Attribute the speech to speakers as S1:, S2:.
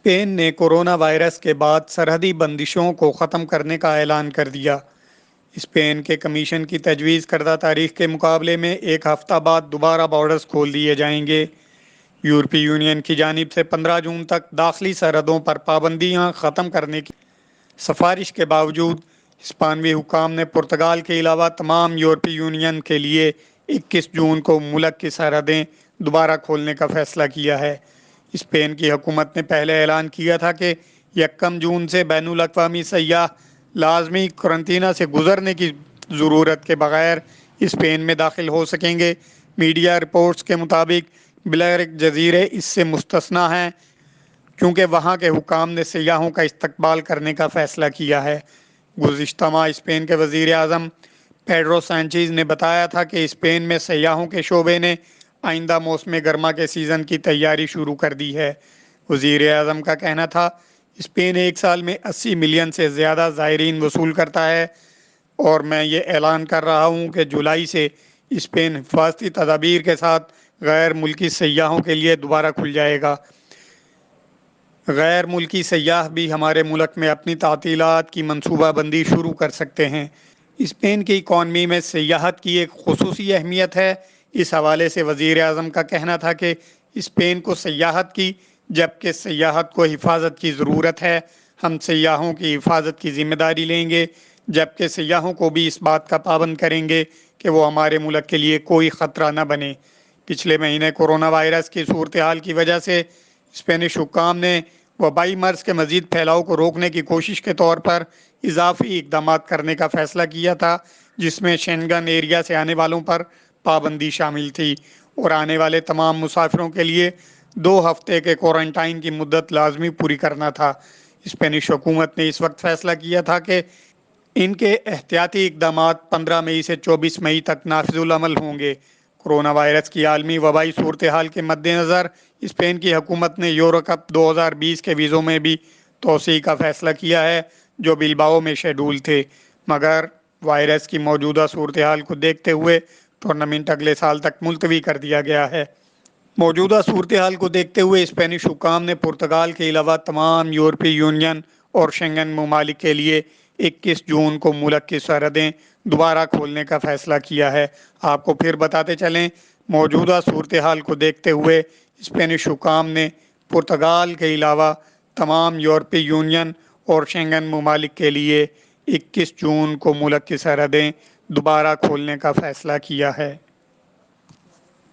S1: Spain نے corona virus کے بعد سرحدی بندشوں کو ختم کرنے کا اعلان کر دیا۔ اسپین کے کمیشن کی تجویز کردہ تاریخ کے مقابلے میں ایک ہفتہ بعد دوبارہ بارڈرز کھول دیے جائیں گے۔ یورپی یونین کی جانب سے 15 جون تک داخلی سرحدوں پر پابندیاں ختم کرنے کی سفارش کے باوجود ہسپانوی حکام نے پرتگال کے علاوہ تمام یورپی یونین کے لیے 21 جون کو ملک کی سرحدیں دوبارہ کھولنے کا فیصلہ کیا ہے۔ اسپین کی حکومت نے پہلے اعلان کیا تھا کہ 1 جون سے بین الاقوامی سیاح لازمی قرنطینہ سے گزرنے کی ضرورت کے بغیر اسپین میں داخل ہو سکیں گے۔ میڈیا رپورٹس کے مطابق بلیرک جزیرے اس سے مستثنیٰ ہیں کیونکہ وہاں کے حکام نے سیاحوں کا استقبال کرنے کا فیصلہ کیا ہے۔ گزشتہ ماہ اسپین کے وزیر اعظم پیڈرو سانچیز نے بتایا تھا کہ اسپین میں سیاحوں کے شعبے نے آئندہ موسم گرما کے سیزن کی تیاری شروع کر دی ہے۔ وزیر اعظم کا کہنا تھا، اسپین ایک سال میں 80 ملین سے زیادہ زائرین وصول کرتا ہے اور میں یہ اعلان کر رہا ہوں کہ جولائی سے اسپین حفاظتی تدابیر کے ساتھ غیر ملکی سیاحوں کے لیے دوبارہ کھل جائے گا۔ غیر ملکی سیاح بھی ہمارے ملک میں اپنی تعطیلات کی منصوبہ بندی شروع کر سکتے ہیں۔ اسپین کی اکانومی میں سیاحت کی ایک خصوصی اہمیت ہے۔ اس حوالے سے وزیر اعظم کا کہنا تھا کہ اسپین کو سیاحت کی جبکہ سیاحت کو حفاظت کی ضرورت ہے۔ ہم سیاحوں کی حفاظت کی ذمہ داری لیں گے جبکہ سیاحوں کو بھی اس بات کا پابند کریں گے کہ وہ ہمارے ملک کے لیے کوئی خطرہ نہ بنے۔ پچھلے مہینے کورونا وائرس کی صورتحال کی وجہ سے اسپینش حکام نے وبائی مرض کے مزید پھیلاؤ کو روکنے کی کوشش کے طور پر اضافی اقدامات کرنے کا فیصلہ کیا تھا، جس میں شینگن ایریا سے آنے والوں پر پابندی شامل تھی اور آنے والے تمام مسافروں کے لیے 2 ہفتے کے کوارنٹائن کی مدت لازمی پوری کرنا تھا۔ اسپینش حکومت نے اس وقت فیصلہ کیا تھا کہ ان کے احتیاطی اقدامات 15 مئی سے 24 مئی تک نافذ العمل ہوں گے۔ کورونا وائرس کی عالمی وبائی صورتحال کے مد نظر اسپین کی حکومت نے یورو کپ 2020 کے ویزوں میں بھی توسیع کا فیصلہ کیا ہے جو بلباؤ میں شیڈول تھے، مگر وائرس کی موجودہ صورتحال کو دیکھتے ہوئے ٹورنامنٹ اگلے سال تک ملتوی کر دیا گیا ہے۔ موجودہ صورتحال کو دیکھتے ہوئے اسپینش حکام نے پرتگال کے علاوہ تمام یورپی یونین اور شنگن ممالک کے لیے 21 جون کو ملک کی سرحدیں دوبارہ کھولنے کا فیصلہ کیا ہے۔ آپ کو پھر بتاتے چلیں، موجودہ صورتحال کو دیکھتے ہوئے اسپینش حکام نے پرتگال کے علاوہ تمام یورپی یونین اور شنگن ممالک کے لیے 21 جون کو ملک کی سرحدیں دوبارہ کھولنے کا فیصلہ کیا ہے۔